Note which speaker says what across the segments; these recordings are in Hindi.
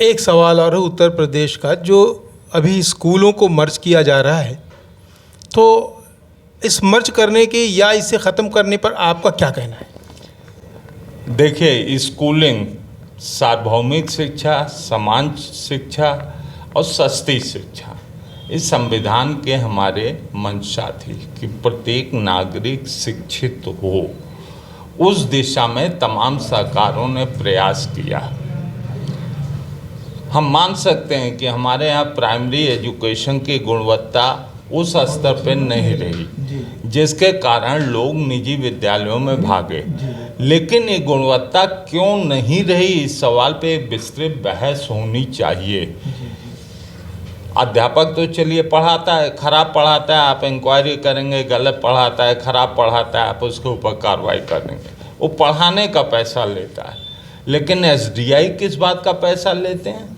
Speaker 1: एक सवाल और है उत्तर प्रदेश का, जो अभी स्कूलों को मर्ज किया जा रहा है, तो इस मर्ज करने के या इसे ख़त्म करने पर आपका क्या कहना है?
Speaker 2: देखिए, स्कूलिंग सार्वभौमिक शिक्षा, समान शिक्षा और सस्ती शिक्षा, इस संविधान के हमारे मंशा थी कि प्रत्येक नागरिक शिक्षित हो। उस दिशा में तमाम सरकारों ने प्रयास किया। हम मान सकते हैं कि हमारे यहाँ प्राइमरी एजुकेशन की गुणवत्ता उस स्तर पर नहीं रही, जिसके कारण लोग निजी विद्यालयों में भागे। लेकिन ये गुणवत्ता क्यों नहीं रही, इस सवाल पे विस्तृत बहस होनी चाहिए। अध्यापक तो चलिए पढ़ाता है, खराब पढ़ाता है, आप इंक्वायरी करेंगे, गलत पढ़ाता है, खराब पढ़ाता है, आप उसके ऊपर कार्रवाई करेंगे, वो पढ़ाने का पैसा लेता है। लेकिन एसडीआई किस बात का पैसा लेते हैं,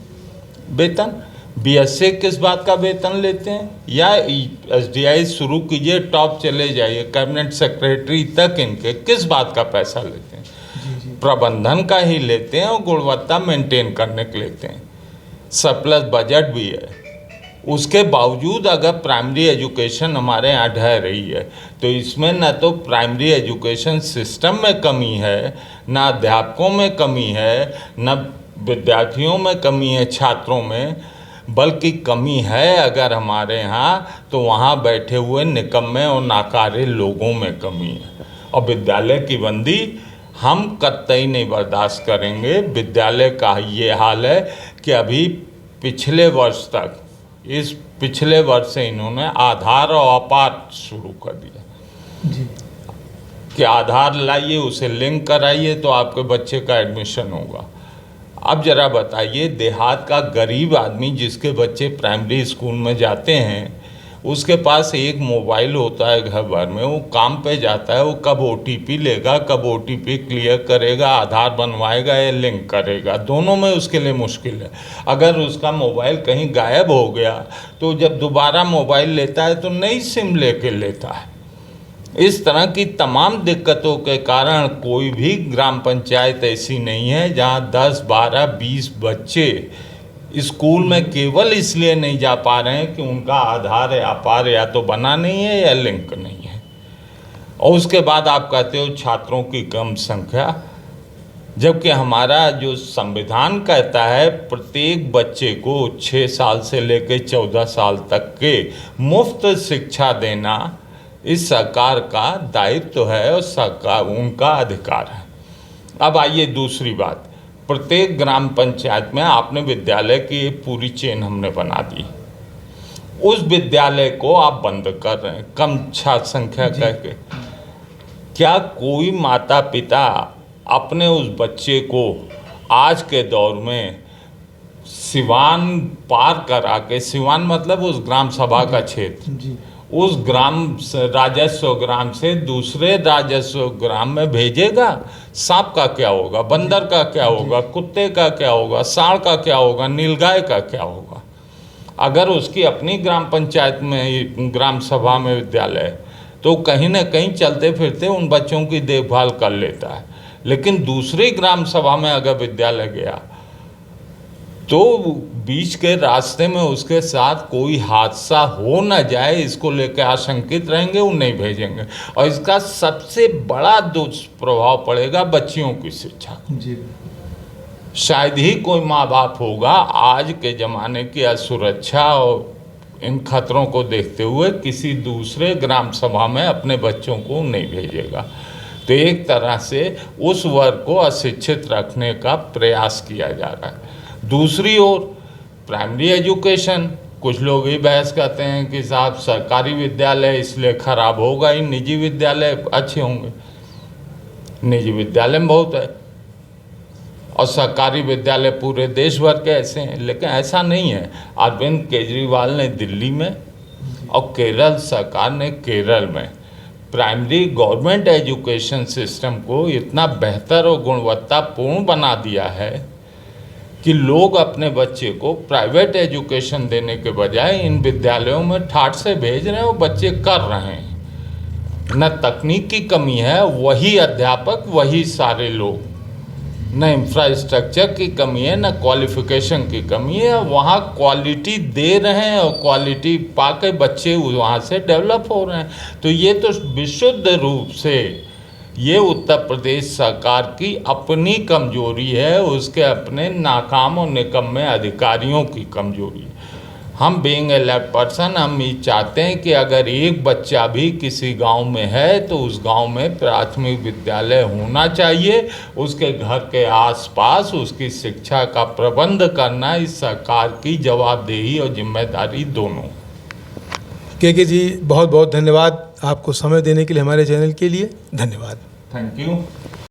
Speaker 2: वेतन? बीएसए किस बात का वेतन लेते हैं? या एसडीआई शुरू कीजिए, टॉप चले जाइए, कैबिनेट सेक्रेटरी तक इनके किस बात का पैसा लेते हैं? प्रबंधन का ही लेते हैं और गुणवत्ता मेंटेन करने के लेते हैं। सरप्लस बजट भी है, उसके बावजूद अगर प्राइमरी एजुकेशन हमारे यहाँ ढह रही है, तो इसमें न तो प्राइमरी एजुकेशन सिस्टम में कमी है, न अध्यापकों में कमी है, न विद्यार्थियों में कमी है, छात्रों में, बल्कि कमी है अगर हमारे यहाँ, तो वहाँ बैठे हुए निकम्मे और नाकारे लोगों में कमी है। और विद्यालय की बंदी हम कतई नहीं बर्दाश्त करेंगे। विद्यालय का ये हाल है कि अभी पिछले वर्ष तक, इस पिछले वर्ष से इन्होंने आधार और अपार शुरू कर दिया जी। कि आधार लाइए, उसे लिंक कराइए तो आपके बच्चे का एडमिशन होगा। अब जरा बताइए, देहात का गरीब आदमी जिसके बच्चे प्राइमरी स्कूल में जाते हैं, उसके पास एक मोबाइल होता है घर भर में, वो काम पे जाता है, वो कब ओटीपी लेगा, कब ओटीपी क्लियर करेगा, आधार बनवाएगा या लिंक करेगा, दोनों में उसके लिए मुश्किल है। अगर उसका मोबाइल कहीं गायब हो गया तो जब दोबारा मोबाइल लेता है तो नई सिम लेके लेता है। इस तरह की तमाम दिक्कतों के कारण कोई भी ग्राम पंचायत ऐसी नहीं है जहाँ 10, 12, 20 बच्चे स्कूल में केवल इसलिए नहीं जा पा रहे हैं कि उनका आधार या अपार या तो बना नहीं है या लिंक नहीं है। और उसके बाद आप कहते हो छात्रों की कम संख्या, जबकि हमारा जो संविधान कहता है प्रत्येक बच्चे को 6 साल से लेकर 14 साल तक के मुफ्त शिक्षा देना इस सरकार का दायित्व है और सरकार उनका अधिकार है। अब आइए दूसरी बात, प्रत्येक ग्राम पंचायत में आपने विद्यालय की पूरी चेन हमने बना दी, उस विद्यालय को आप बंद कर रहे हैं कम छात्र संख्या करके। क्या कोई माता पिता अपने उस बच्चे को आज के दौर में सिवान पार करा के, सिवान मतलब उस ग्राम सभा का क्षेत्र, उस ग्राम राजस्व ग्राम से दूसरे राजस्व ग्राम में भेजेगा? सांप का क्या होगा, बंदर का क्या होगा, कुत्ते का क्या होगा, सांड का क्या होगा, नीलगाय का क्या होगा? अगर उसकी अपनी ग्राम पंचायत में, ग्राम सभा में विद्यालय है, तो कहीं ना कहीं चलते फिरते उन बच्चों की देखभाल कर लेता है। लेकिन दूसरी ग्राम सभा में अगर विद्यालय गया तो बीच के रास्ते में उसके साथ कोई हादसा हो न जाए, इसको लेकर आशंकित रहेंगे, वो नहीं भेजेंगे। और इसका सबसे बड़ा दुष्प्रभाव पड़ेगा बच्चियों की शिक्षा जी। शायद ही कोई माँ बाप होगा आज के ज़माने की असुरक्षा और इन खतरों को देखते हुए किसी दूसरे ग्राम सभा में अपने बच्चों को नहीं भेजेगा। तो एक तरह से उस वर्ग को अशिक्षित रखने का प्रयास किया जा रहा है। दूसरी ओर प्राइमरी एजुकेशन, कुछ लोग ये बहस करते हैं कि साहब सरकारी विद्यालय इसलिए ख़राब होगा ही, निजी विद्यालय अच्छे होंगे। निजी विद्यालय में बहुत है और सरकारी विद्यालय पूरे देश भर के ऐसे हैं, लेकिन ऐसा नहीं है। अरविंद केजरीवाल ने दिल्ली में और केरल सरकार ने केरल में प्राइमरी गवर्नमेंट एजुकेशन सिस्टम को इतना बेहतर और गुणवत्तापूर्ण बना दिया है कि लोग अपने बच्चे को प्राइवेट एजुकेशन देने के बजाय इन विद्यालयों में ठाट से भेज रहे हैं और बच्चे कर रहे हैं। न तकनीक की कमी है, वही अध्यापक, वही सारे लोग, न इंफ्रास्ट्रक्चर की कमी है, न क्वालिफिकेशन की कमी है। वहाँ क्वालिटी दे रहे हैं और क्वालिटी पाके बच्चे वहाँ से डेवलप हो रहे हैं। तो ये तो विशुद्ध रूप से ये उत्तर प्रदेश सरकार की अपनी कमजोरी है, उसके अपने नाकाम और निकम्मे अधिकारियों की कमजोरी है। हम बीइंग ए लेफ्ट पर्सन हम ये चाहते हैं कि अगर एक बच्चा भी किसी गांव में है तो उस गांव में प्राथमिक विद्यालय होना चाहिए। उसके घर के आसपास उसकी शिक्षा का प्रबंध करना इस सरकार की जवाबदेही और जिम्मेदारी दोनों।
Speaker 1: के जी बहुत बहुत धन्यवाद आपको समय देने के लिए, हमारे चैनल के लिए धन्यवाद।
Speaker 2: Thank you.